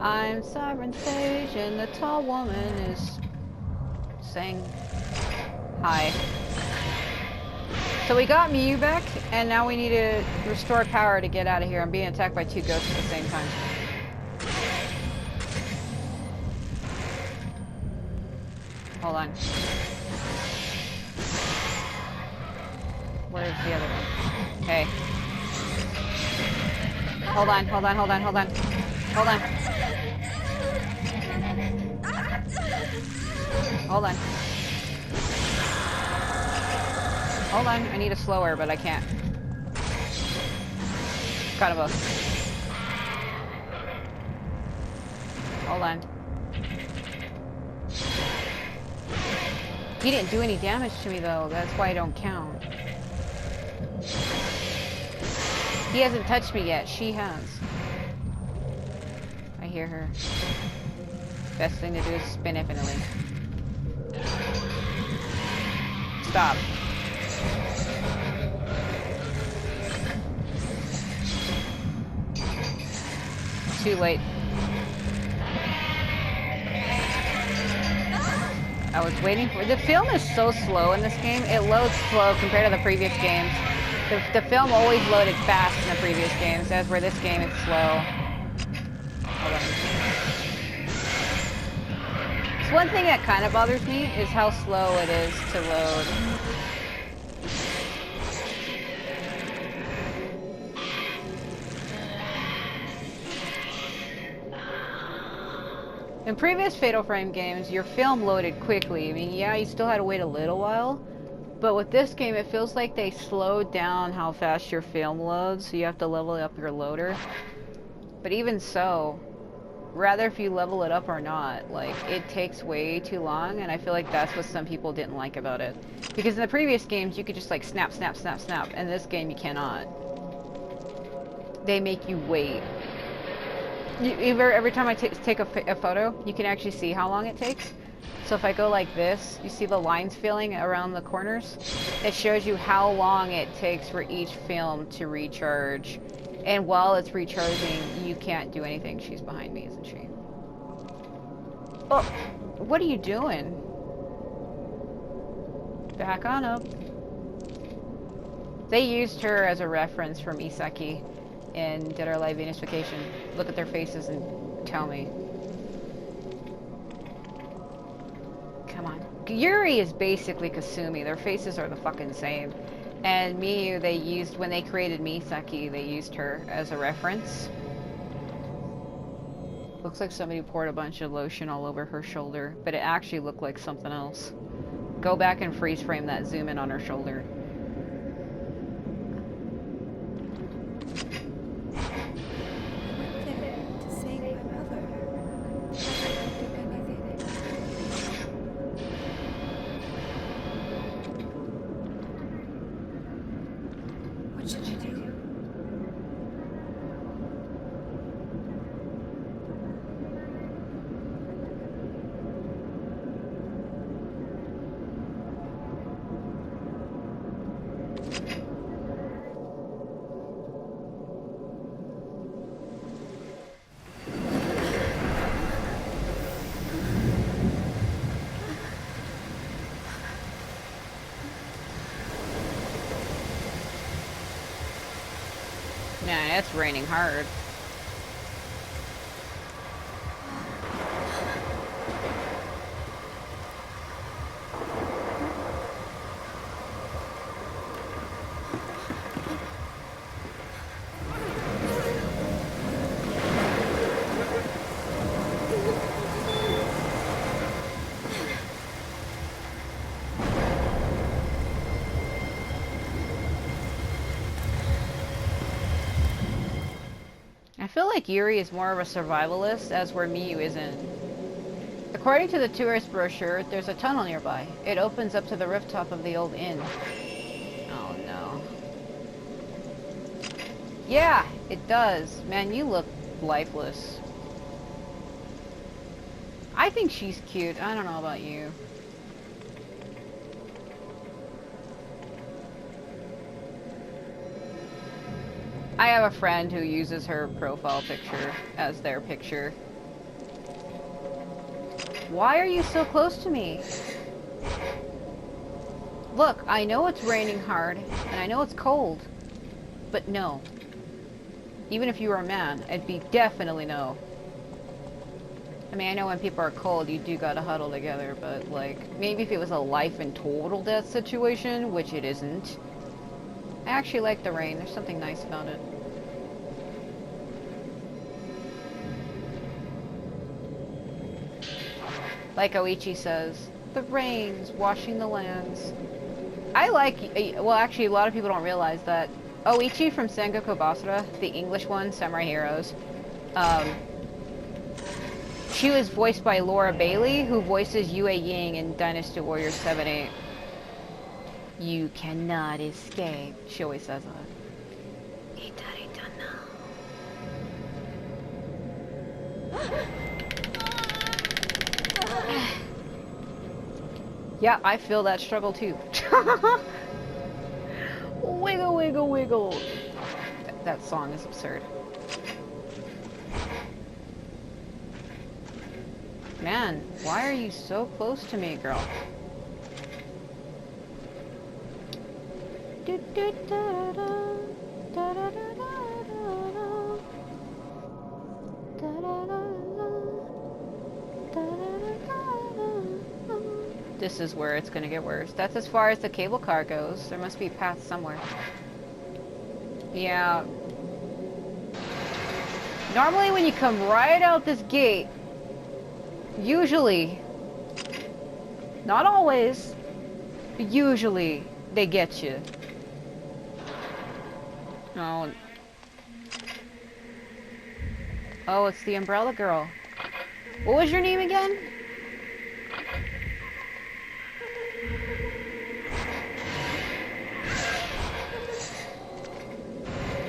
I'm Siren Sage, and the tall woman is saying hi. So we got Mew back, and now we need to restore power to get out of here. I'm being attacked by two ghosts at the same time. Hold on. Where's the other one? Hey. Hold on, hold on, hold on, hold on. Hold on. Hold on. Hold on, I need a slower, but I can't. Got a both. Hold on. He didn't do any damage to me though, that's why I don't count. He hasn't touched me yet, she has. I hear her. Best thing to do is spin infinitely. Stop. Too late. I was waiting for... The film is so slow in this game. It loads slow compared to the previous games. The film always loaded fast in the previous games, as where this game is slow. Hold on. So one thing that kind of bothers me is how slow it is to load. In previous Fatal Frame games, your film loaded quickly. I mean, yeah, you still had to wait a little while, but with this game, it feels like they slowed down how fast your film loads, so you have to level up your loader. But even so, rather if you level it up or not, like, it takes way too long, and I feel like that's what some people didn't like about it. Because in the previous games, you could just, like, snap, snap, snap, snap, and in this game, you cannot. They make you wait. Every time I take a photo, you can actually see how long it takes. So if I go like this, you see the lines filling around the corners? It shows you how long it takes for each film to recharge. And while it's recharging, you can't do anything. She's behind me, isn't she? Oh, what are you doing? Back on up. They used her as a reference for Misaki in Dead or Alive Venus Vacation. Look at their faces and tell me. Come on. Yuri is basically Kasumi. Their faces are the fucking same. And Miyu, they used, when they created Misaki, they used her as a reference. Looks like somebody poured a bunch of lotion all over her shoulder, but it actually looked like something else. Go back and freeze frame that, zoom in on her shoulder. Yeah, it's raining hard. I feel like Yuri is more of a survivalist, as where Miyu isn't. According to the tourist brochure, there's a tunnel nearby. It opens up to the rooftop of the old inn. Oh no. Yeah, it does. Man, you look lifeless. I think she's cute. I don't know about you. I have a friend who uses her profile picture as their picture. Why are you so close to me? Look, I know it's raining hard, and I know it's cold, but no. Even if you were a man, it'd be definitely no. I mean, I know when people are cold, you do gotta huddle together, but, like, maybe if it was a life and total death situation, which it isn't. I actually like the rain. There's something nice about it. Like Oichi says, the rain's washing the lands. I like, well, actually, a lot of people don't realize that Oichi from Sengoku Basara, the English one, Samurai Heroes, she was voiced by Laura Bailey, who voices Yue Ying in Dynasty Warriors 7-8. You cannot escape. She always says that. Yeah, I feel that struggle too. Wiggle, wiggle, wiggle. That song is absurd. Man, why are you so close to me, girl? This is where it's gonna get worse. That's as far as the cable car goes. There must be a path somewhere. Yeah. Normally when you come right out this gate, usually, not always, but usually they get you. Oh. Oh, it's the umbrella girl. What was your name again?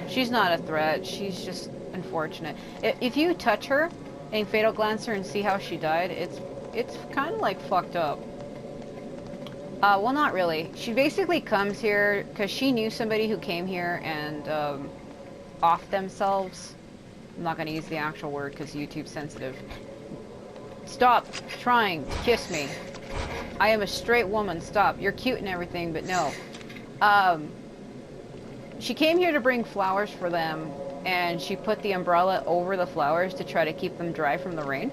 She's not a threat. She's just unfortunate. If you touch her and fatal glance her and see how she died, it's kind of like fucked up. Well, not really. She basically comes here because she knew somebody who came here and off themselves. I'm not going to use the actual word because YouTube's sensitive. Stop trying to kiss me. I am a straight woman. Stop. You're cute and everything, but no. She came here to bring flowers for them, and she put the umbrella over the flowers to try to keep them dry from the rain.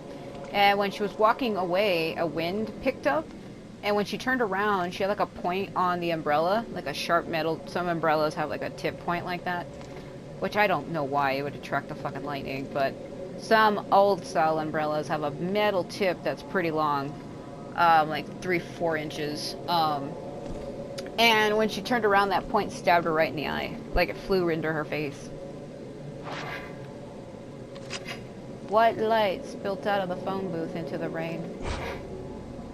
And when she was walking away, a wind picked up, and when she turned around, she had like a point on the umbrella, like a sharp metal. Some umbrellas have like a tip point like that, which I don't know why it would attract the fucking lightning, but some old style umbrellas have a metal tip that's pretty long, like 3-4 inches. And when she turned around, that point stabbed her right in the eye. Like it flew into her face. White light spilt out of the phone booth into the rain.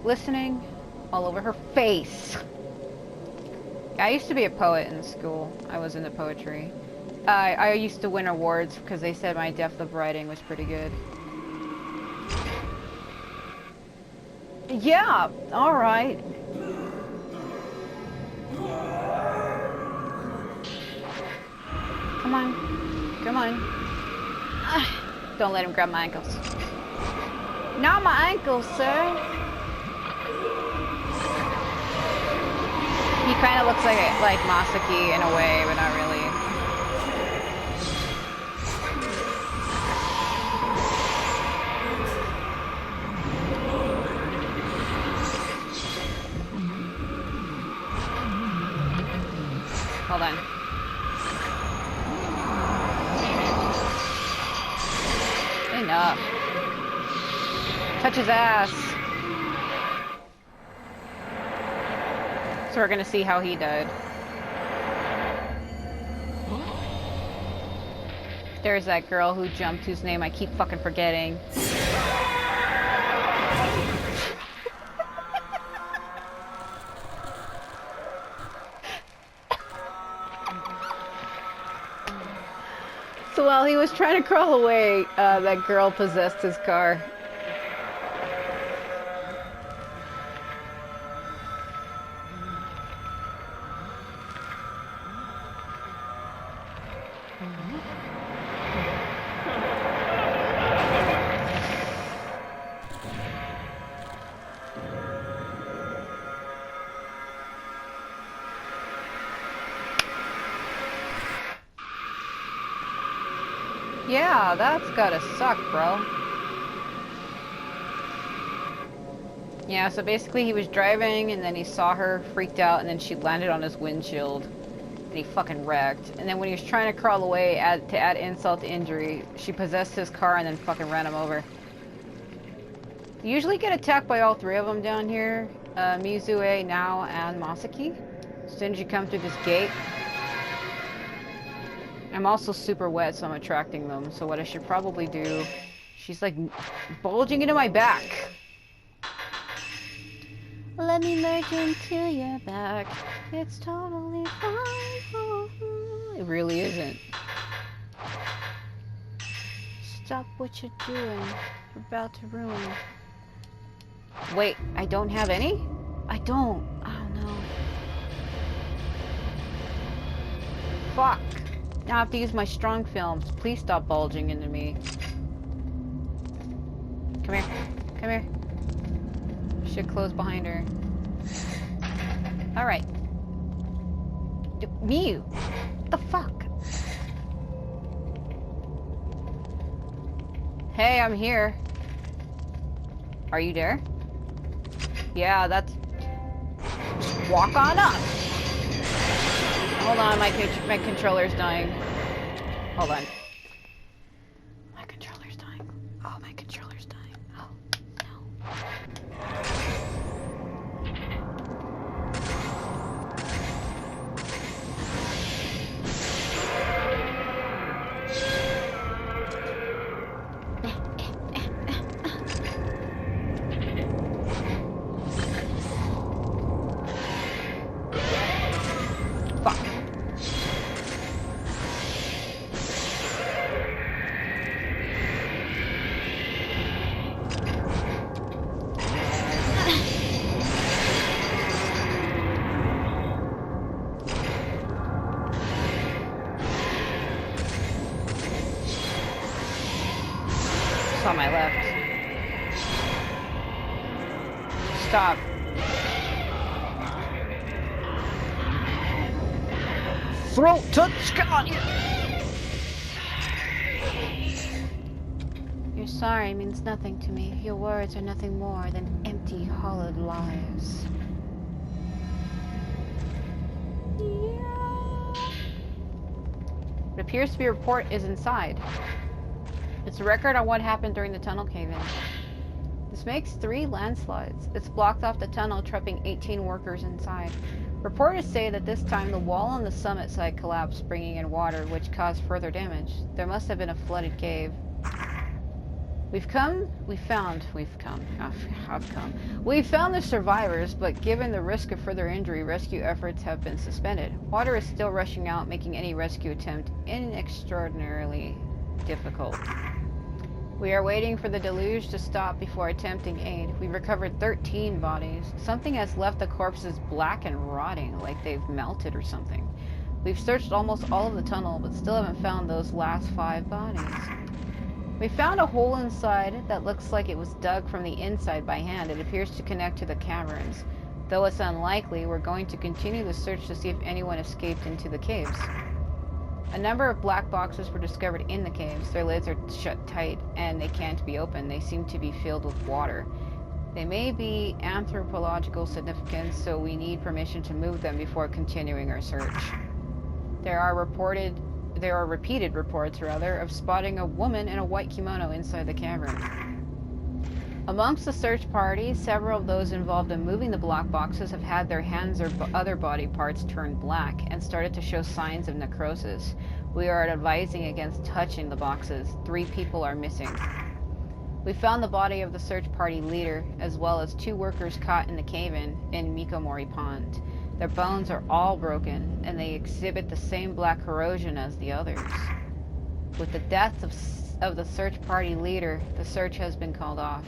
Glistening all over her face. I used to be a poet in school. I was into poetry. I used to win awards because they said my depth of writing was pretty good. Yeah, alright. Come on. Come on. Don't let him grab my ankles. Not my ankles, sir. He kind of looks like Masaki in a way, but not really. Hold on. Enough. Touch his ass. So we're gonna see how he died. There's that girl who jumped, whose name I keep fucking forgetting. So while he was trying to crawl away, that girl possessed his car. Yeah, that's gotta suck, bro. Yeah, so basically he was driving and then he saw her, freaked out, and then she landed on his windshield. And he fucking wrecked. And then when he was trying to crawl away to add insult to injury, she possessed his car and then fucking ran him over. You usually get attacked by all three of them down here. Mizue, Nao, and Masaki. As soon as you come through this gate. I'm also super wet, so I'm attracting them. So what I should probably do... She's like bulging into my back. Let me merge into your back. It's totally fine. It really isn't. Stop what you're doing. You're about to ruin. Wait, I don't have any? I don't. Oh no. Fuck. Now I have to use my strong films. Please stop bulging into me. Come here. Come here. Should close behind her. Alright. Mew! What the fuck? Hey, I'm here. Are you there? Yeah, that's... Just walk on up! Hold on, my controller's dying. Hold on. My controller's dying. Oh, my controller's dying. Oh, no. On my left. Stop. Throat touch Scott! Your sorry means nothing to me. Your words are nothing more than empty, hollowed lies. Yeah. It appears to be a report is inside. It's a record on what happened during the tunnel cave-in. This makes 3 landslides. It's blocked off the tunnel, trapping 18 workers inside. Reporters say that this time the wall on the summit side collapsed, bringing in water, which caused further damage. There must have been a flooded cave. We found the survivors, but given the risk of further injury, rescue efforts have been suspended. Water is still rushing out, making any rescue attempt extraordinarily difficult. We are waiting for the deluge to stop before attempting aid. We recovered 13 bodies. Something has left the corpses black and rotting, like they've melted or something. We've searched almost all of the tunnel, but still haven't found those last 5 bodies. We found a hole inside that looks like it was dug from the inside by hand. It appears to connect to the caverns. Though it's unlikely, we're going to continue the search to see if anyone escaped into the caves. A number of black boxes were discovered in the caves. Their lids are shut tight, and they can't be opened. They seem to be filled with water. They may be anthropological significance, so we need permission to move them before continuing our search. There are repeated reports, of spotting a woman in a white kimono inside the cavern. Amongst the search party, several of those involved in moving the black boxes have had their hands or other body parts turn black and started to show signs of necrosis. We are advising against touching the boxes. 3 people are missing. We found the body of the search party leader, as well as 2 workers caught in the cave-in in Mikomori Pond. Their bones are all broken, and they exhibit the same black corrosion as the others. With the death of the search party leader, the search has been called off.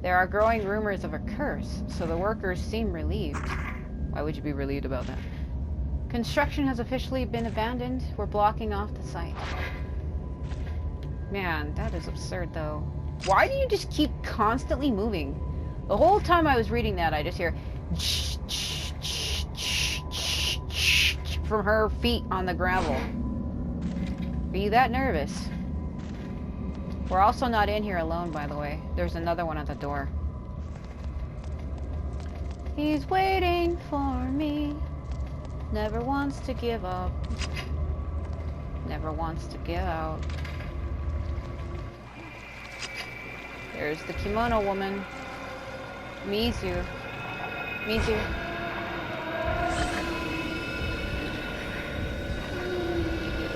There are growing rumors of a curse, so the workers seem relieved. Why would you be relieved about that? Construction has officially been abandoned. We're blocking off the site. Man, that is absurd, though. Why do you just keep constantly moving? The whole time I was reading that, I just hear from her feet on the gravel. Are you that nervous? We're also not in here alone, by the way. There's another one at the door. He's waiting for me. Never wants to give up. Never wants to give out. There's the kimono woman. Mizu. Mizu.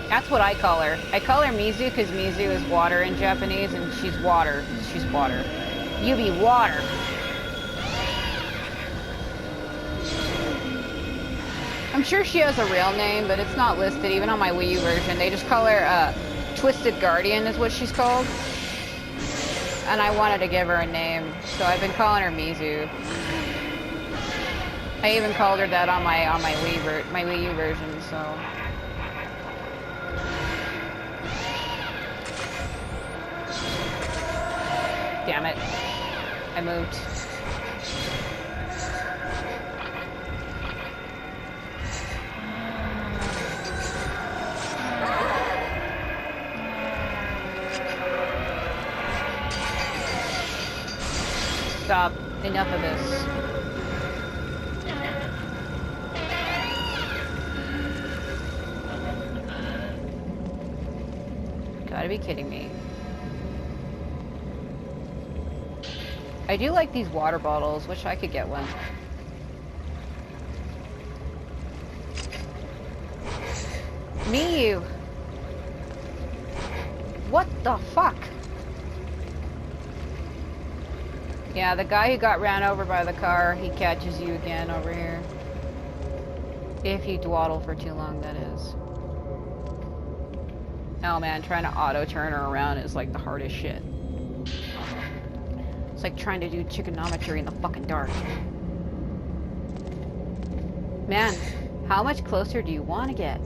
That's what I call her. I call her Mizu because Mizu is water in Japanese, and she's water. She's water. You be water. I'm sure she has a real name, but it's not listed even on my Wii U version. They just call her Twisted Guardian is what she's called. And I wanted to give her a name, so I've been calling her Mizu. I even called her that on my Wii U version, so. Damn it. I moved. Stop. Enough of this. Gotta be kidding me. I do like these water bottles. Wish I could get one. Me, you. What the fuck? Yeah, the guy who got ran over by the car, he catches you again over here. If you dwaddle for too long, that is. Oh man, trying to auto turn her around is like the hardest shit. It's like trying to do trigonometry in the fucking dark. Man, how much closer do you want to get?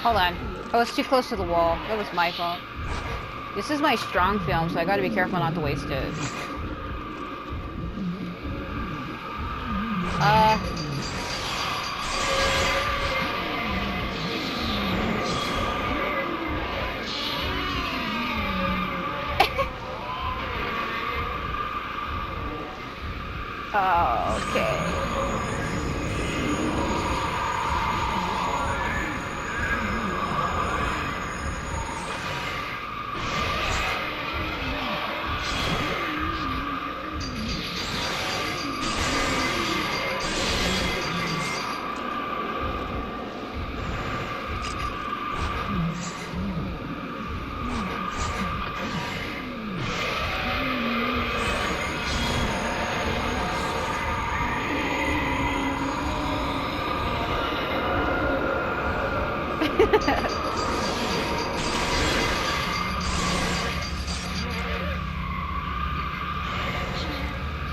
Hold on. I was too close to the wall. That was my fault. This is my strong film, so I gotta be careful not to waste it. Okay.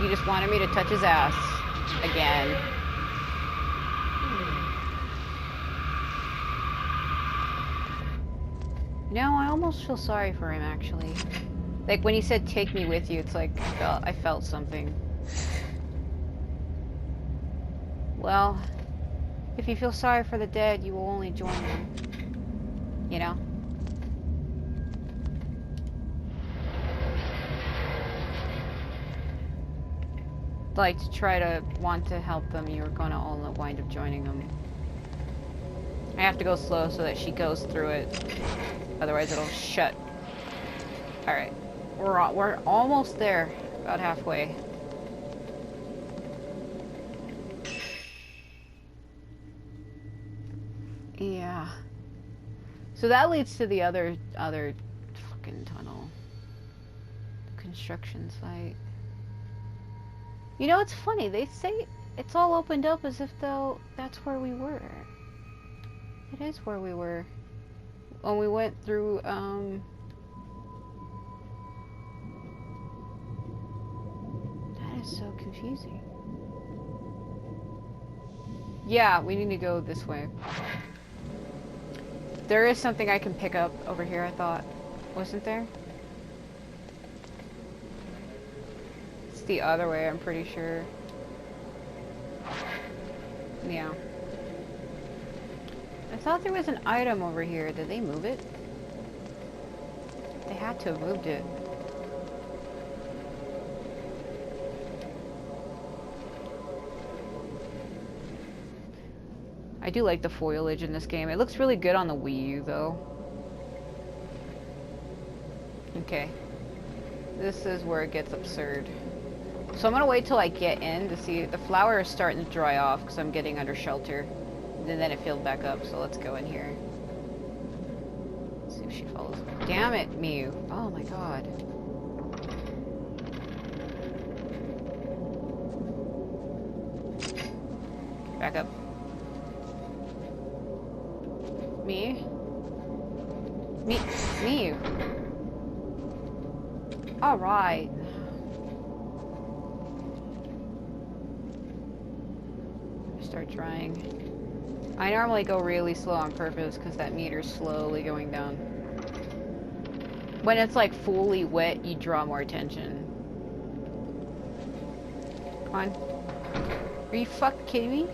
He just wanted me to touch his ass again. No, I almost feel sorry for him actually. Like when he said take me with you, it's like I felt something. Well, if you feel sorry for the dead, you will only join them. You know? Like to try to want to help them, you're gonna all wind up joining them. I have to go slow so that she goes through it. Otherwise it'll shut. Alright. We're almost there. About halfway. Yeah. So that leads to the other fucking tunnel. The construction site. You know, it's funny. They say it's all opened up as if though that's where we were. It is where we were. When we went through, that is so confusing. Yeah, we need to go this way. There is something I can pick up over here, I thought. Wasn't there? It's the other way, I'm pretty sure. Yeah. I thought there was an item over here. Did they move it? They had to have moved it. I do like the foliage in this game. It looks really good on the Wii U, though. Okay. This is where it gets absurd. So I'm gonna wait till I get in to see. The flower is starting to dry off because I'm getting under shelter. And then it filled back up, so let's go in here. Let's see if she follows me. Damn it, Mew. Oh my god. Back up. Me? Me. Alright. Start trying. I normally go really slow on purpose because that meter's slowly going down. When it's like fully wet, you draw more attention. Come on. Are you fucking kidding me?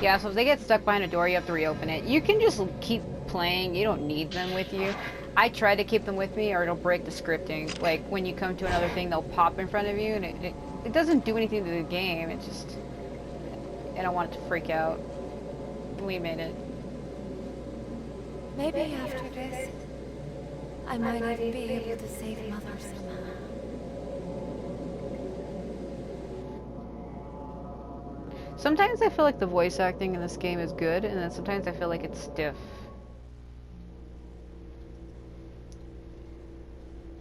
Yeah, so if they get stuck behind a door, you have to reopen it. You can just keep playing. You don't need them with you. I try to keep them with me or it'll break the scripting. Like, when you come to another thing, they'll pop in front of you, and it doesn't do anything to the game. It just... I don't want it to freak out. We made it. Maybe after this, I might even be able to save Mother somehow. Sometimes I feel like the voice acting in this game is good, and then sometimes I feel like it's stiff.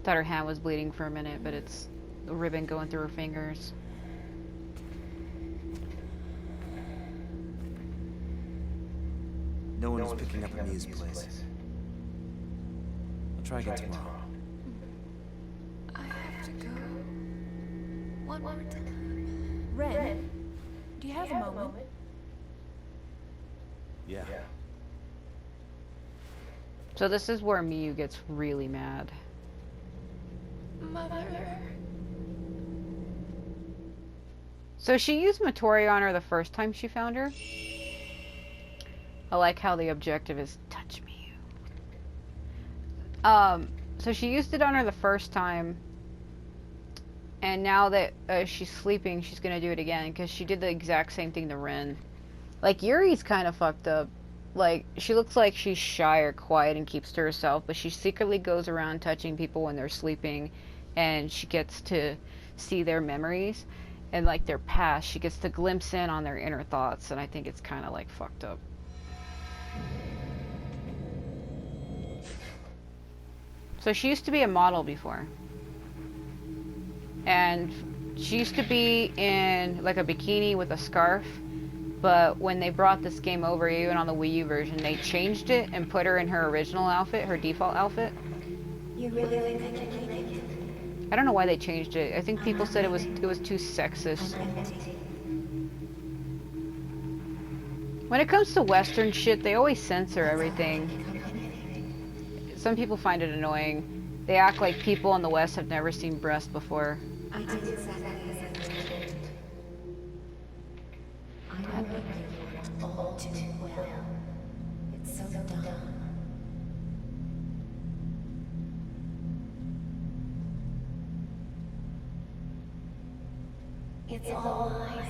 Thought her hand was bleeding for a minute, but it's the ribbon going through her fingers. No one is picking up at Mia's place. I'll try again tomorrow. I have to go. One more time. Ren, do you have a moment? Yeah. So this is where Miyu gets really mad. Mother. So she used Matori on her the first time she found her. I like how the objective is touch me. So she used it on her the first time, and now that she's sleeping, she's gonna do it again because she did the exact same thing to Ren. Like, Yuri's kind of fucked up. Like, she looks like she's shy or quiet and keeps to herself, but she secretly goes around touching people when they're sleeping, and she gets to see their memories and like their past. She gets to glimpse in on their inner thoughts, and I think it's kind of like fucked up. So she used to be a model before, and she used to be in like a bikini with a scarf, but when they brought this game over, even on the Wii U version, they changed it and put her in her original outfit, her default outfit. You really think I can keep it? I don't know why they changed it. I think people said it was too sexist. When it comes to Western shit, they always censor everything. Some people find it annoying. They act like people in the West have never seen breasts before. I did exactly as I imagined. I know you all too well. It's so dumb. It's all lies.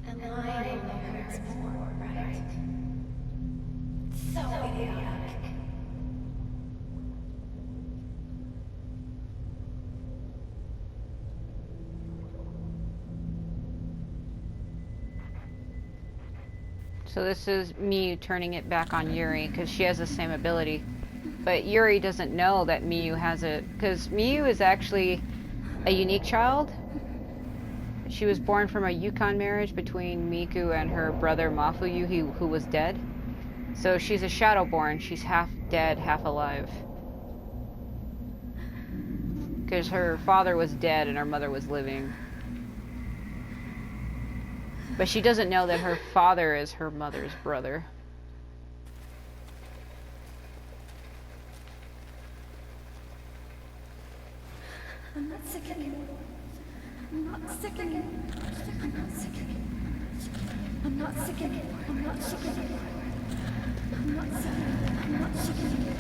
And lying only hurts more, right? So idiotic. So this is Miyu turning it back on Yuri because she has the same ability. But Yuri doesn't know that Miyu has it because Miyu is actually a unique child. She was born from a Yukon marriage between Miku and her brother Mafuyu, who was dead. So she's a Shadowborn. She's half dead, half alive. Because her father was dead and her mother was living. But she doesn't know that her father is her mother's brother. I'm not sick anymore. I'm not sick anymore. I'm not sick anymore. I'm not sick anymore. I'm not sick anymore. I'm not sick anymore. I'm not sick anymore.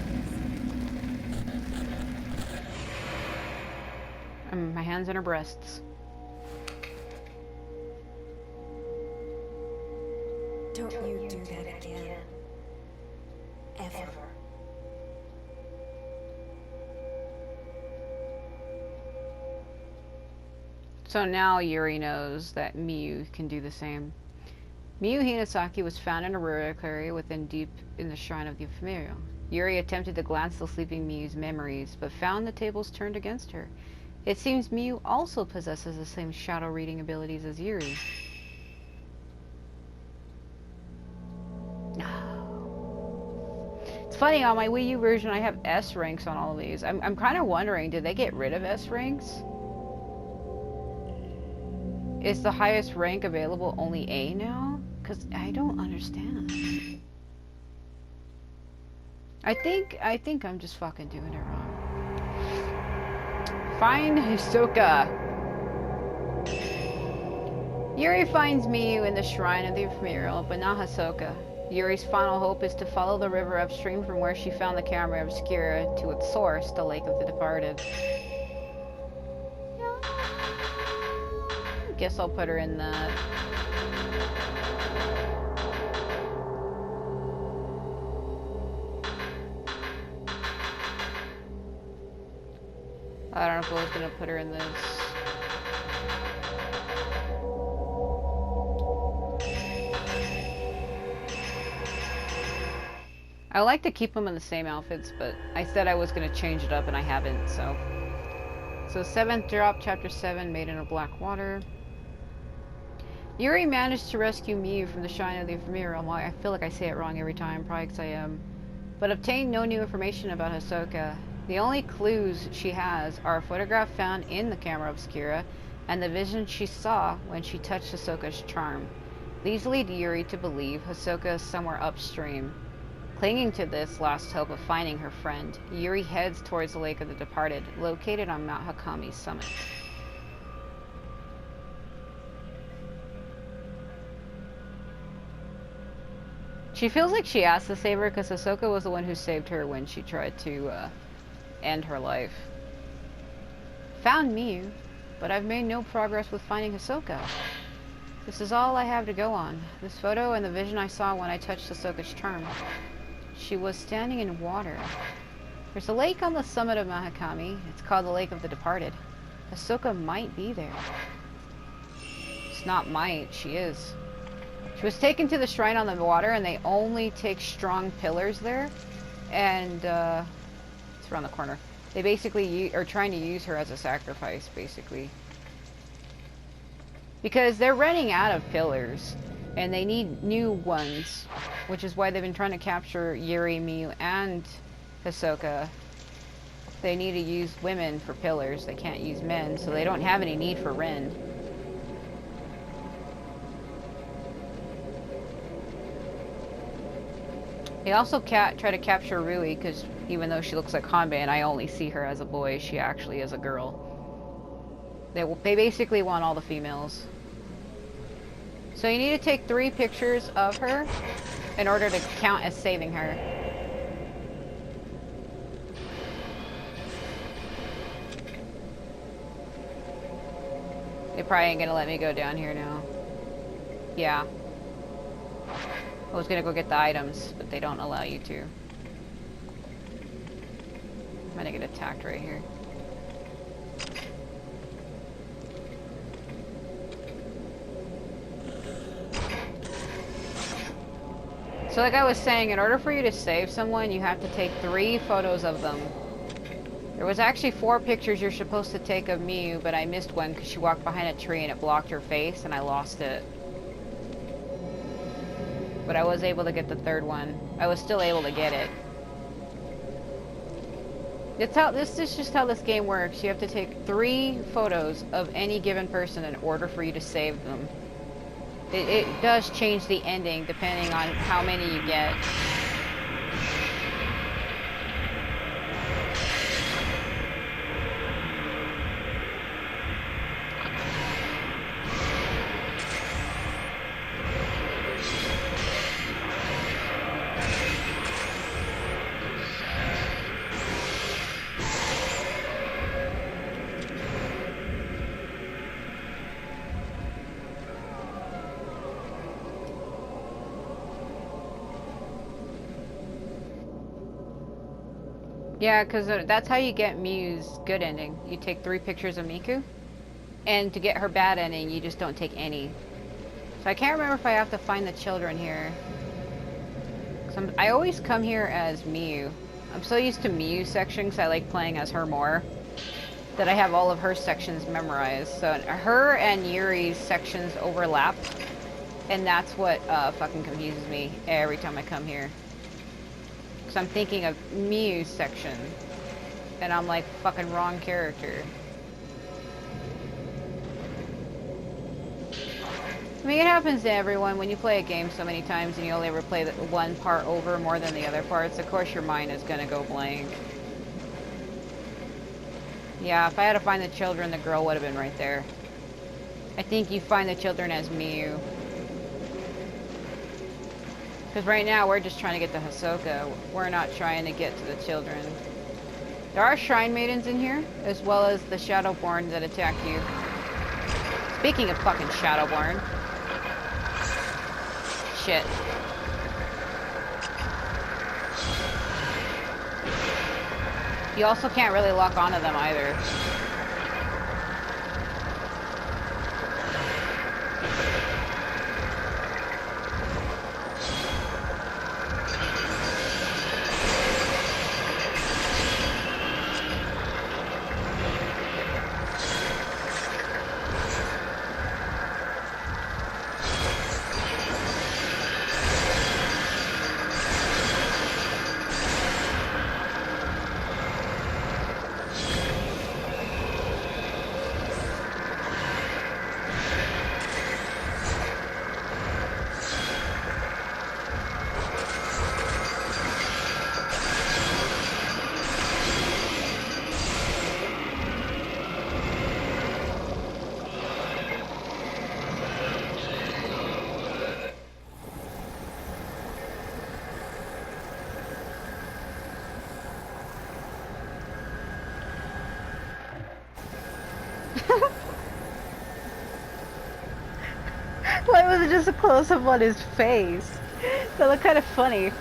My hands on her breasts. Don't you do that again. Ever. So now Yuri knows that Miyu can do the same. Miyu Hinasaki was found in a reliquary within deep in the shrine of the ephemeral. Yuri attempted to glance the sleeping Miyu's memories, but found the tables turned against her. It seems Miyu also possesses the same shadow reading abilities as Yuri. It's funny, on my Wii U version I have S ranks on all of these. I'm kind of wondering, did they get rid of S ranks? Is the highest rank available only A now? Because I don't understand. I think I'm just fucking doing it wrong. Find Hisoka. Yuri finds Miyu in the shrine of the ephemeral, but not Hisoka. Yuri's final hope is to follow the river upstream from where she found the camera obscura to its source, the Lake of the Departed. Guess I'll put her in that. I don't know if I was gonna put her in this. I like to keep them in the same outfits, but I said I was gonna change it up and I haven't, so. So 7th drop, chapter 7, Maiden of Black Water. Yuri managed to rescue Miyu from the shrine of the ephemeral. I feel like I say it wrong every time, probably because I am. But obtained no new information about Hisoka. The only clues she has are a photograph found in the camera obscura and the vision she saw when she touched Hisoka's charm. These lead Yuri to believe Hisoka is somewhere upstream. Clinging to this last hope of finding her friend, Yuri heads towards the Lake of the Departed, located on Mount Hakami's summit. She feels like she has to save her because Hisoka was the one who saved her when she tried to end her life. Found Miyu, but I've made no progress with finding Hisoka. This is all I have to go on. This photo and the vision I saw when I touched Hisoka's charm. She was standing in water. There's a lake on the summit of Mount Hakami. It's called the Lake of the Departed. Hisoka might be there. It's not might, she is. She was taken to the shrine on the water, and they only take strong pillars there. And, it's around the corner. They basically are trying to use her as a sacrifice, basically. Because they're running out of pillars, and they need new ones. Which is why they've been trying to capture Yuri, Miyu, and Hisoka. They need to use women for pillars. They can't use men, so they don't have any need for Ren. They also try to capture Rui, because even though she looks like Hanbei and I only see her as a boy, she actually is a girl. They basically want all the females. So you need to take 3 pictures of her in order to count as saving her. They probably ain't gonna let me go down here now. Yeah. I was gonna go get the items, but they don't allow you to. I'm gonna get attacked right here. So like I was saying, in order for you to save someone, you have to take 3 photos of them. There was actually 4 pictures you're supposed to take of Miyu, but I missed one because she walked behind a tree and it blocked her face and I lost it. But I was able to get the 3rd one. I was still able to get it. It's how this is just how this game works. You have to take 3 photos of any given person in order for you to save them. It does change the ending depending on how many you get. Yeah, because that's how you get Miu's good ending. You take 3 pictures of Miku, and to get her bad ending, you just don't take any. So I can't remember if I have to find the children here. I always come here as Miu. I'm so used to Miu's section because I like playing as her more, that I have all of her sections memorized. So her and Yuri's sections overlap, and that's what fucking confuses me every time I come here. So I'm thinking of Miu's section, and I'm like, fucking wrong character. I mean, it happens to everyone when you play a game so many times and you only ever play the one part over more than the other parts. Of course your mind is gonna go blank. Yeah, if I had to find the children, the girl would have been right there. I think you find the children as Miu. Because right now, we're just trying to get to Hisoka. We're not trying to get to the children. There are Shrine Maidens in here, as well as the Shadowborn that attack you. Speaking of fucking Shadowborn. Shit. You also can't really lock onto them either. Why was it just a close-up on his face? That looked kind of funny.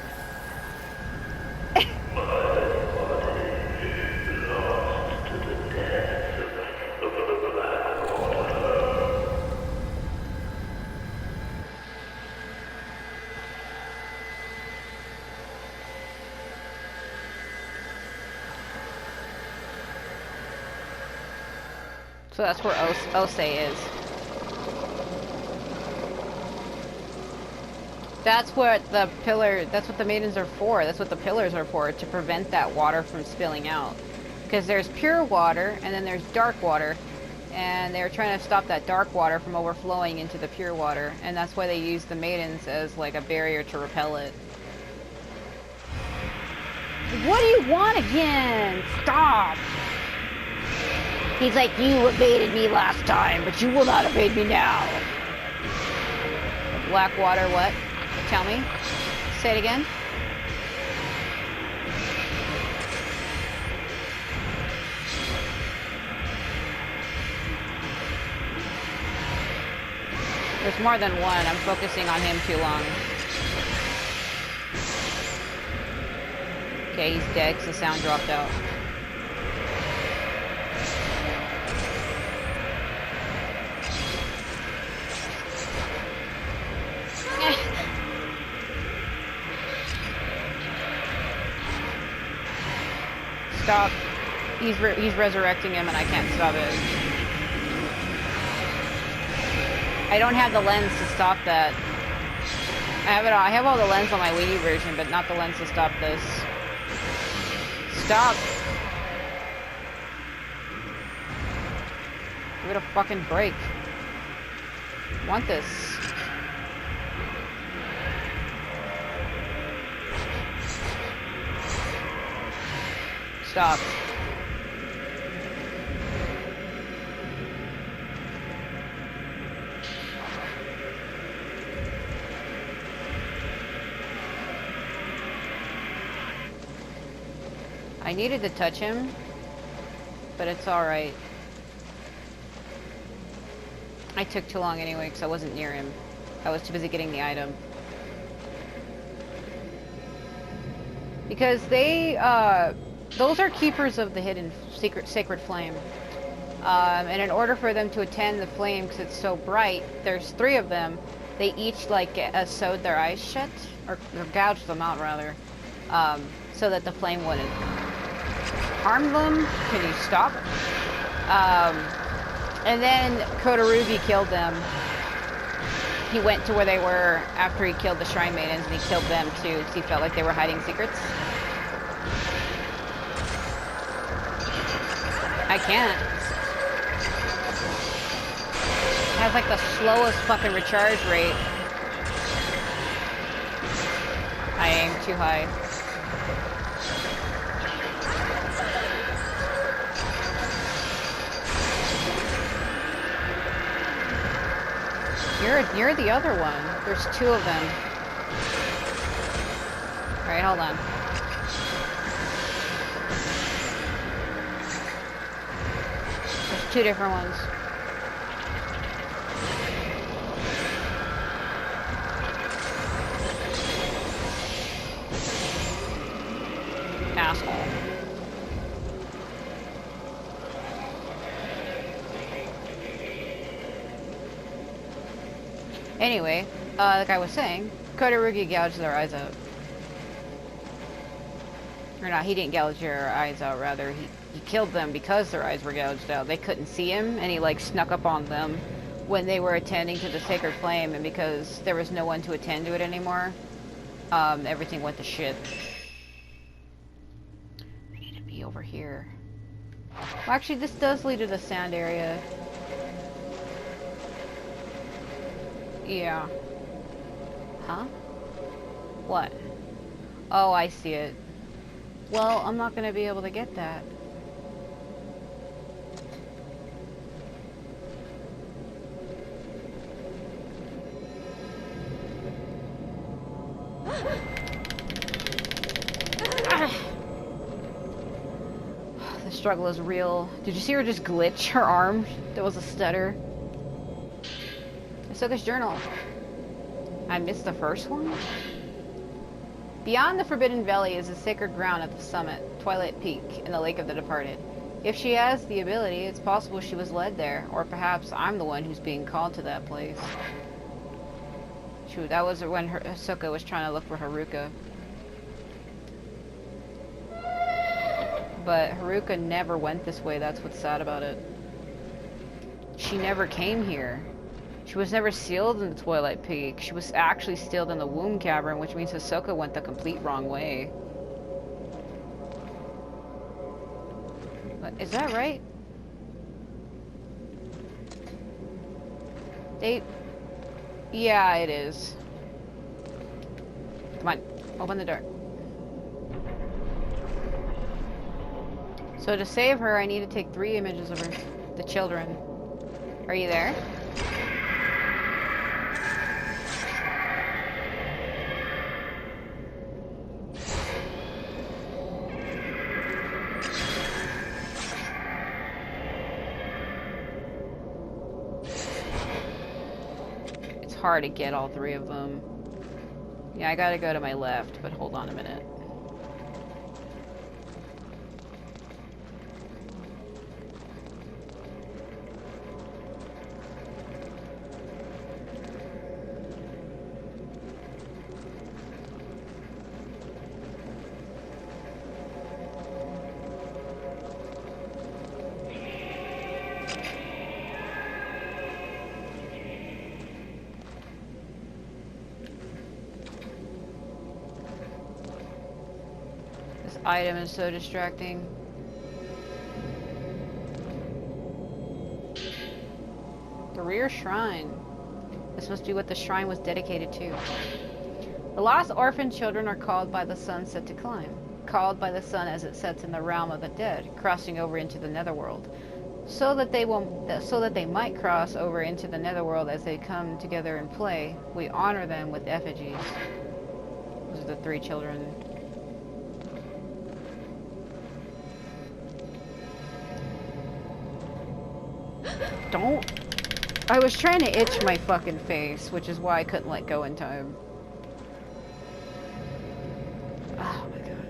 So that's where Osei is. That's what the maidens are for. That's what the pillars are for, to prevent that water from spilling out. Because there's pure water, and then there's dark water. And they're trying to stop that dark water from overflowing into the pure water. And that's why they use the maidens as like a barrier to repel it. What do you want again? Stop! He's like, you evaded me last time, but you will not evade me now. Black water, what? Tell me. Say it again. There's more than one. I'm focusing on him too long. Okay, he's dead because the sound dropped out. Stop. He's resurrecting him and I can't stop it. I don't have the lens to stop that. I have all the lens on my Wii U version, but not the lens to stop this. Stop. Give it a fucking break. Want this. Stop. I needed to touch him, but it's alright. I took too long anyway because I wasn't near him. I was too busy getting the item. Because they, those are keepers of the hidden sacred flame. And in order for them to attend the flame, because it's so bright, there's 3 of them, they each, like, sewed their eyes shut, or gouged them out, rather, so that the flame wouldn't harm them. Can you stop? And then Kotorugi killed them. He went to where they were after he killed the Shrine Maidens, and he killed them too, because he felt like they were hiding secrets. I can't. It has like the slowest fucking recharge rate. I aimed too high. You're the other one. There's 2 of them. Alright, hold on. There's 2 different ones. Asshole. Anyway, like I was saying, Kotorugi gouged their eyes out. Or not, he didn't gouge their eyes out, rather. He killed them because their eyes were gouged out. They couldn't see him, and he, like, snuck up on them when they were attending to the sacred flame, and because there was no one to attend to it anymore, everything went to shit. I need to be over here. Well, actually, this does lead to the sand area. Yeah. Huh? What? Oh, I see it. Well, I'm not gonna be able to get that. The struggle is real. Did you see her just glitch her arm? There was a stutter. Ahsoka's journal. I missed the first one? Beyond the Forbidden Valley is a sacred ground at the summit, Twilight Peak, in the Lake of the Departed. If she has the ability, it's possible she was led there, or perhaps I'm the one who's being called to that place. Shoot, that was when Ahsoka was trying to look for Haruka. But Haruka never went this way, that's what's sad about it. She never came here. She was never sealed in the Twilight Peak. She was actually sealed in the Womb Cavern, which means Ahsoka went the complete wrong way. But is that right? Yeah, it is. Come on, open the door. So to save her, I need to take 3 images of her, the children. Are you there? Hard to get all 3 of them. Yeah, I gotta go to my left, but hold on a minute. Item is so distracting. The rear shrine. This must be what the shrine was dedicated to. The lost orphan children are called by the sun set to climb. Called by the sun as it sets in the realm of the dead, crossing over into the netherworld. So that they might cross over into the netherworld as they come together and play, we honor them with effigies. Those are the 3 children. Don't. I was trying to itch my fucking face, which is why I couldn't let go in time. Oh my god.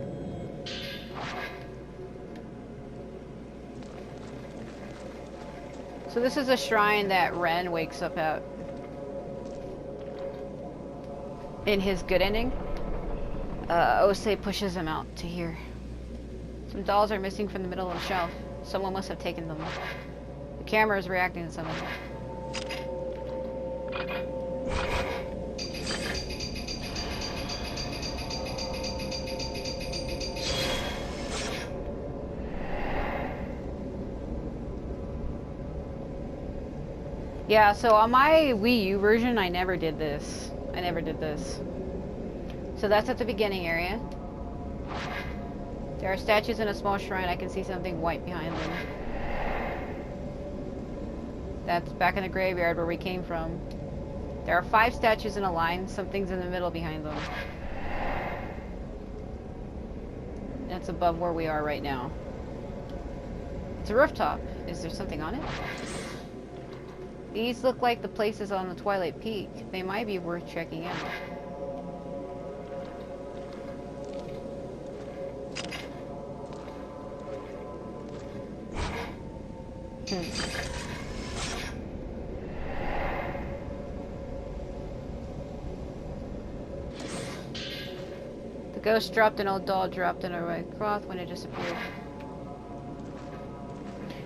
So this is a shrine that Ren wakes up at in his good ending. Osei pushes him out to here. Some dolls are missing from the middle of the shelf. Someone must have taken them. The camera is reacting to some of them. Yeah, so on my Wii U version, I never did this. So that's at the beginning area. There are statues in a small shrine. I can see something white behind them. That's back in the graveyard where we came from. There are 5 statues in a line. Something's in the middle behind them. That's above where we are right now. It's a rooftop. Is there something on it? These look like the places on the Twilight Peak. They might be worth checking out. The ghost dropped an old doll, dropped in a red cloth when it disappeared.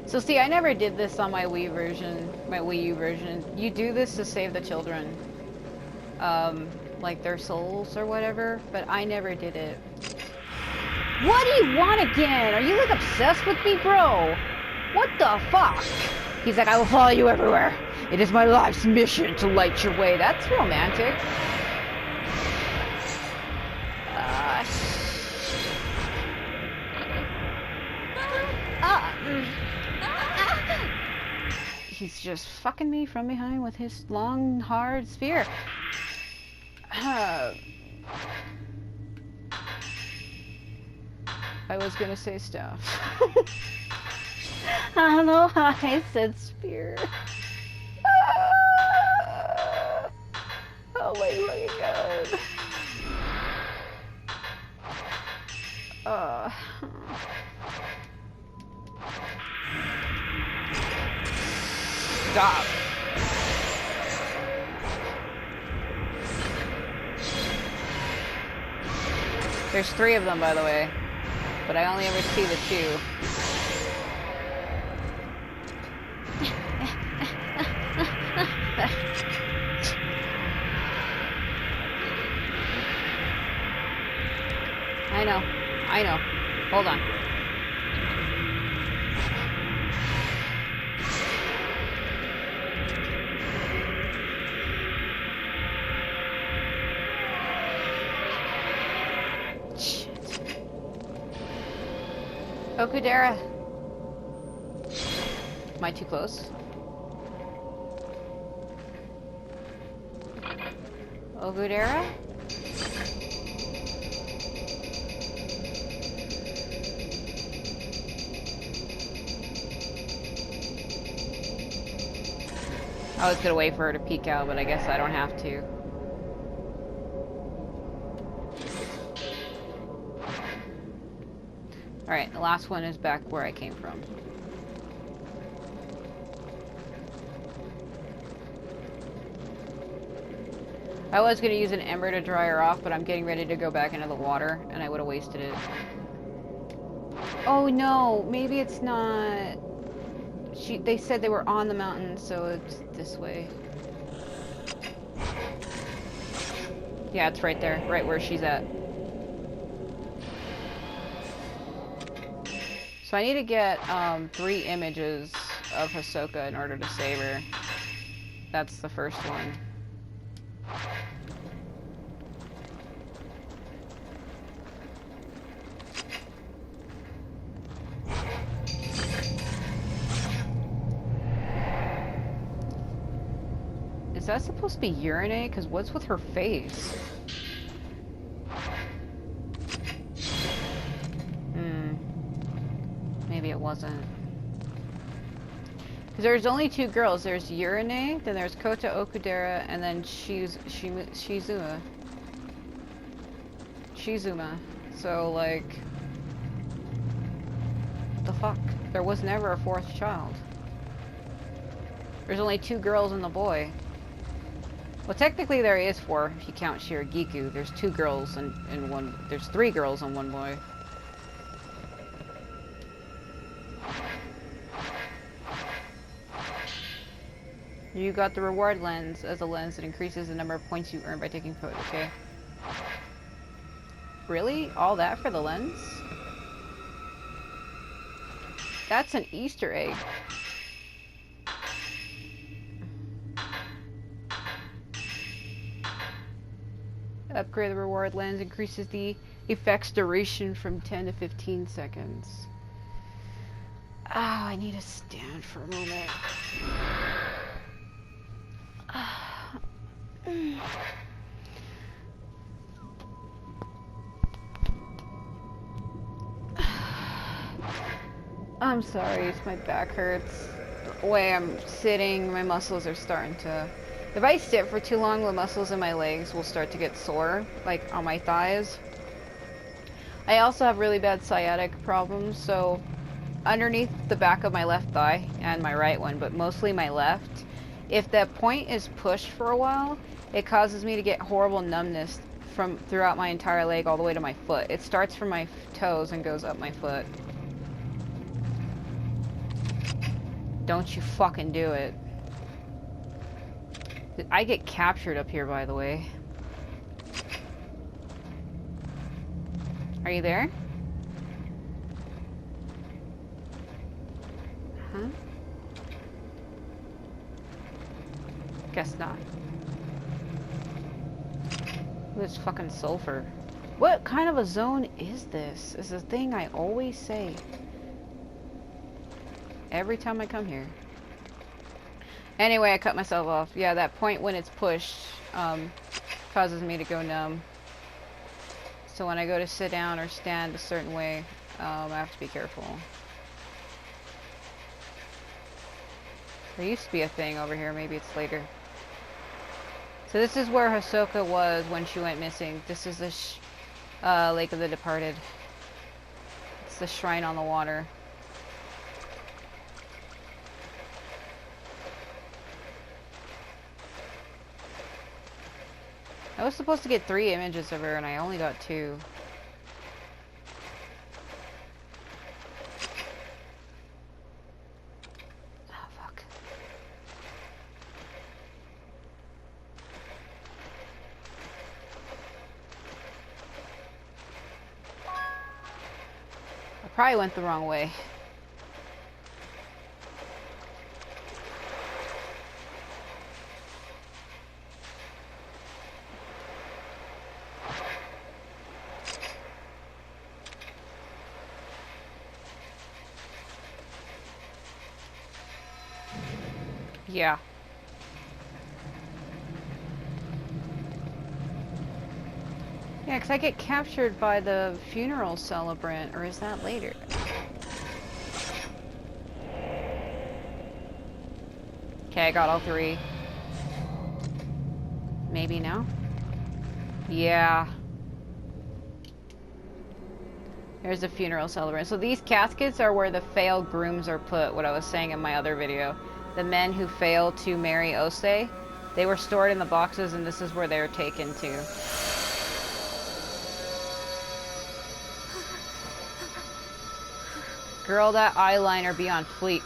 So see, I never did this on my Wii version, my Wii U version. You do this to save the children. Like their souls or whatever, but I never did it. What do you want again? Are you like obsessed with me, bro? What the fuck? He's like, I will follow you everywhere. It is my life's mission to light your way. That's romantic. He's just fucking me from behind with his long, hard spear. I was gonna say stuff. I don't know how I said spear. Oh my fucking god. Stop. There's 3 of them, by the way, but I only ever see the 2. I know. Hold on. Okudera. Am I too close? Okudera? I was gonna wait for her to peek out, but I guess I don't have to. Alright, the last one is back where I came from. I was going to use an ember to dry her off, but I'm getting ready to go back into the water, and I would have wasted it. Oh no, maybe it's not... They said they were on the mountain, so it's this way. Yeah, it's right there, right where she's at. So I need to get 3 images of Hisoka in order to save her. That's the first one. Is that supposed to be urinate? Because what's with her face? Maybe it wasn't. Because there's only two girls. There's Urine, then there's Kota Okudera, and then Shizuma. So, like... What the fuck? There was never a fourth child. There's only two girls and the boy. Well, technically there is four, if you count Shiragiku. There's two girls and one... There's three girls and one boy. You got the reward lens as a lens that increases the number of points you earn by taking photos, okay? Really? All that for the lens? That's an Easter egg. Upgrade the reward lens increases the effect's duration from 10 to 15 seconds. Oh, I need to stand for a moment. I'm sorry, my back hurts. The way I'm sitting, my muscles are starting to... If I sit for too long, the muscles in my legs will start to get sore, like on my thighs. I also have really bad sciatic problems, so underneath the back of my left thigh, and my right one, but mostly my left, if that point is pushed for a while, it causes me to get horrible numbness from throughout my entire leg all the way to my foot. It starts from my toes and goes up my foot. Don't you fucking do it. I get captured up here, by the way. Are you there? Huh? Guess not. This fucking sulfur. What kind of a zone is this? Is a thing I always say. Every time I come here. Anyway, I cut myself off. Yeah, that point when it's pushed causes me to go numb. So when I go to sit down or stand a certain way, I have to be careful. There used to be a thing over here. Maybe it's later. So this is where Hisoka was when she went missing. This is the Lake of the Departed. It's the shrine on the water. I was supposed to get 3 images of her and I only got 2. Oh, fuck. I probably went the wrong way. Yeah. Yeah, because I get captured by the funeral celebrant, or is that later? Okay, I got all 3. Maybe now? Yeah. There's a funeral celebrant. So these caskets are where the failed grooms are put, what I was saying in my other video. The men who failed to marry Osei, they were stored in the boxes and this is where they were taken to. Girl, that eyeliner be on fleek.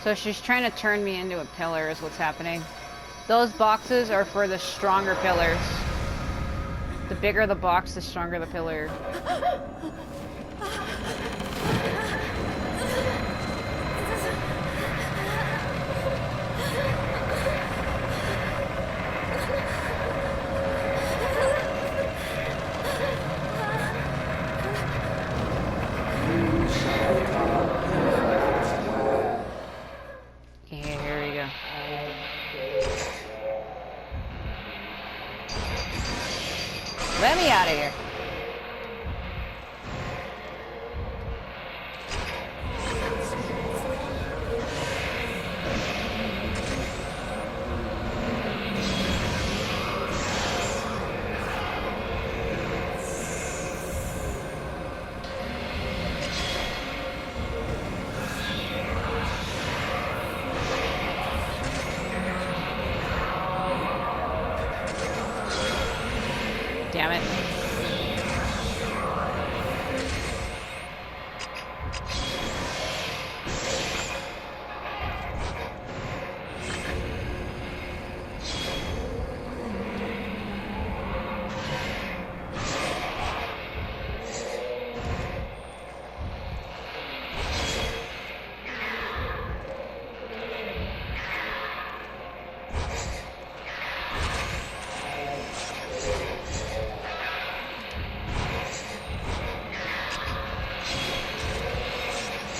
So she's trying to turn me into a pillar is what's happening. Those boxes are for the stronger pillars. The bigger the box, the stronger the pillar. out of here. Damn it.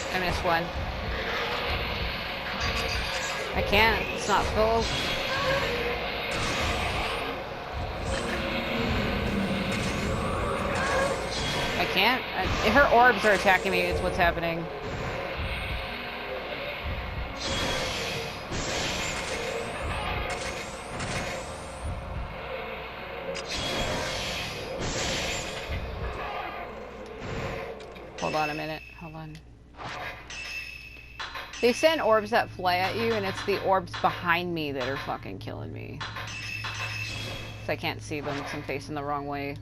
I missed one. I can't. It's not full. I can't. Her orbs are attacking me. Is what's happening. Hold on a minute. Hold on. They send orbs that fly at you, and it's the orbs behind me that are fucking killing me. So I can't see them because I'm facing the wrong way.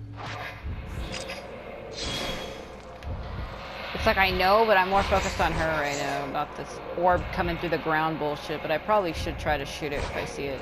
It's like I know, but I'm more focused on her right now about this orb coming through the ground bullshit, but I probably should try to shoot it if I see it.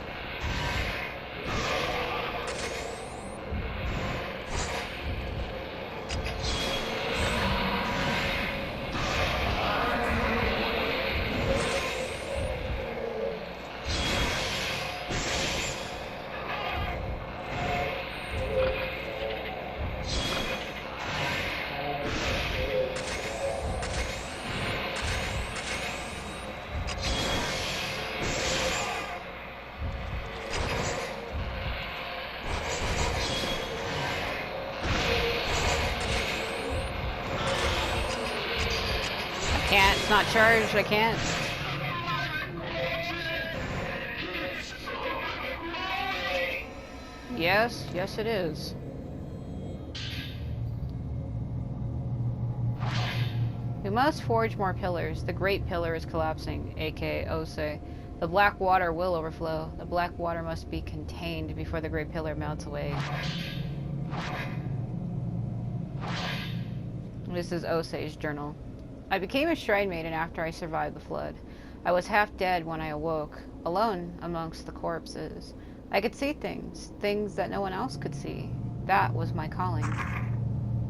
Can't. It's not charged. I can't. Yes. Yes, it is. We must forge more pillars. The great pillar is collapsing, aka Ose. The black water will overflow. The black water must be contained before the great pillar melts away. This is Ose's journal. I became a shrine maiden after I survived the flood. I was half dead when I awoke, alone amongst the corpses. I could see things that no one else could see. That was my calling.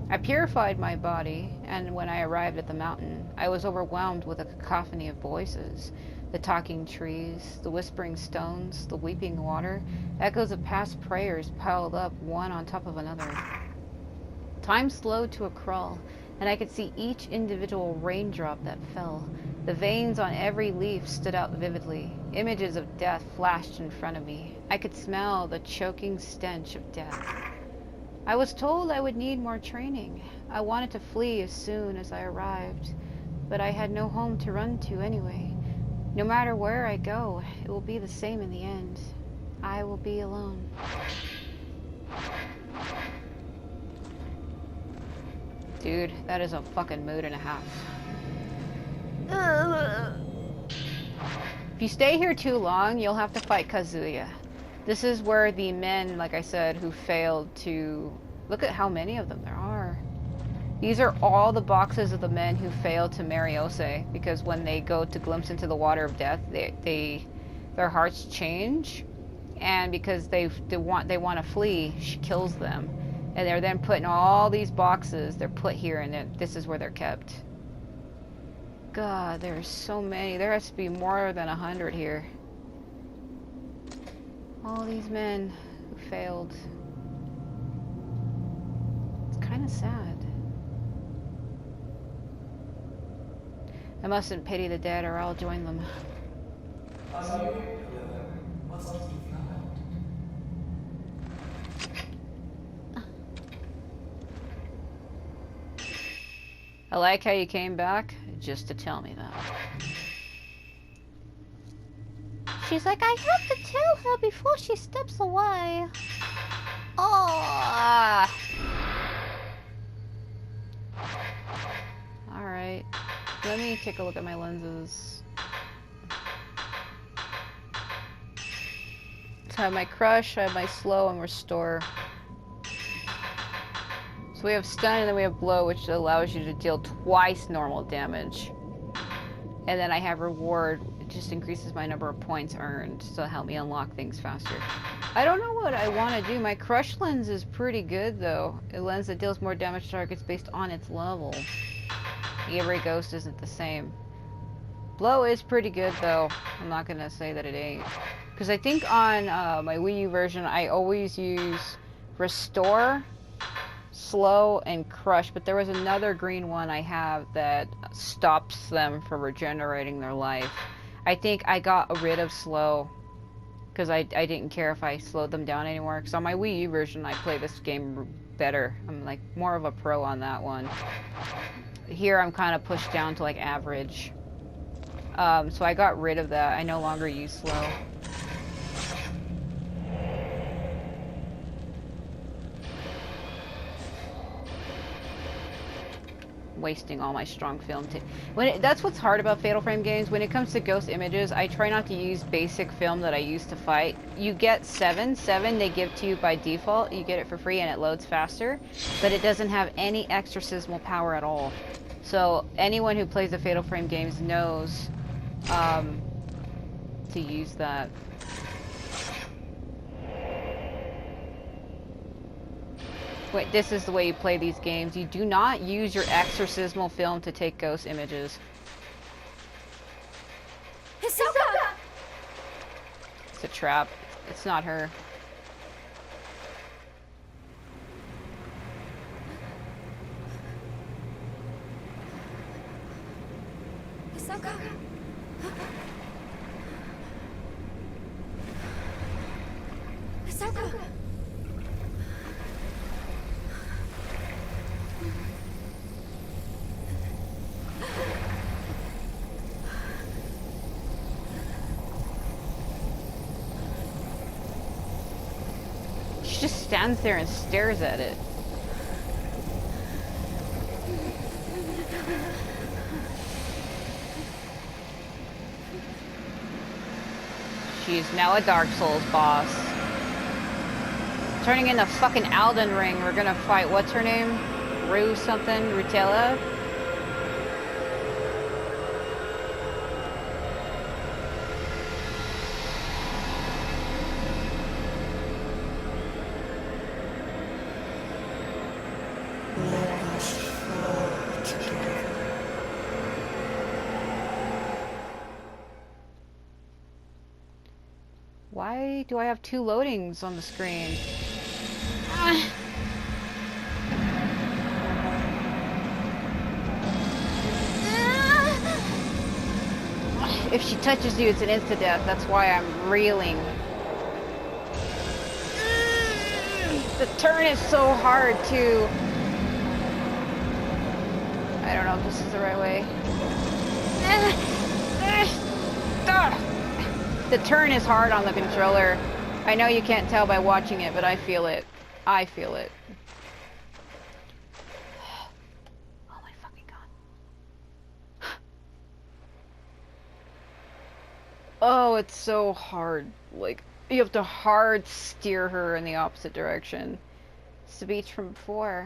I purified my body, and when I arrived at the mountain, I was overwhelmed with a cacophony of voices. The talking trees, the whispering stones, the weeping water, echoes of past prayers piled up one on top of another. Time slowed to a crawl, and I could see each individual raindrop that fell. The veins on every leaf stood out vividly. Images of death flashed in front of me. I could smell the choking stench of death. I was told I would need more training. I wanted to flee as soon as I arrived, but I had no home to run to anyway. No matter where I go, it will be the same in the end. I will be alone. Dude, that is a fucking mood and a half. If you stay here too long, you'll have to fight Kazuya. This is where the men, like I said, who failed to... Look at how many of them there are. These are all the boxes of the men who failed to marry Ose, because when they go to glimpse into the water of death, their hearts change, and because they want to flee, she kills them. And they're then put in all these boxes. They're put here, and this is where they're kept. God, there's so many. There has to be more than 100 here. All these men who failed. It's kind of sad. I mustn't pity the dead, or I'll join them. I like how you came back just to tell me that. She's like, I have to tell her before she steps away. Oh. Alright. Let me take a look at my lenses. So I have my crush, I have my slow, and restore. So we have stun and then we have blow, which allows you to deal twice normal damage. And then I have reward, it just increases my number of points earned to help me unlock things faster. I don't know what I want to do. My crush lens is pretty good though. A lens that deals more damage to targets based on its level. Every ghost isn't the same. Blow is pretty good though. I'm not gonna say that it ain't. Because I think on my Wii U version I always use restore, slow, and crush, but there was another green one I have that stops them from regenerating their life. I think I got rid of slow because I didn't care if I slowed them down anymore, because on my Wii U version I play this game better. I'm like more of a pro on that one. Here I'm kind of pushed down to like average. So I got rid of that. I no longer use slow. Wasting all my strong film that's what's hard about Fatal Frame games. When it comes to ghost images, I try not to use basic film that I use to fight. You get 7 they give to you by default. You get it for free and it loads faster, but it doesn't have any exorcismal power at all. So anyone who plays the Fatal Frame games knows to use that. Wait, this is the way you play these games. You do not use your exorcismal film to take ghost images. Hisoka! It's a trap. It's not her. Hisoka! Hisoka! She just stands there and stares at it. She's now a Dark Souls boss. Turning into fucking Elden Ring. We're gonna fight, what's her name? Rue something? Rutella? Why do I have 2 loadings on the screen? If she touches you, it's an insta-death. That's why I'm reeling. The turn is so hard, too. I don't know if this is the right way. The turn is hard on the controller. I know you can't tell by watching it, but I feel it. I feel it. Oh my fucking god. Oh, it's so hard. Like, you have to hard steer her in the opposite direction. It's the beach from before.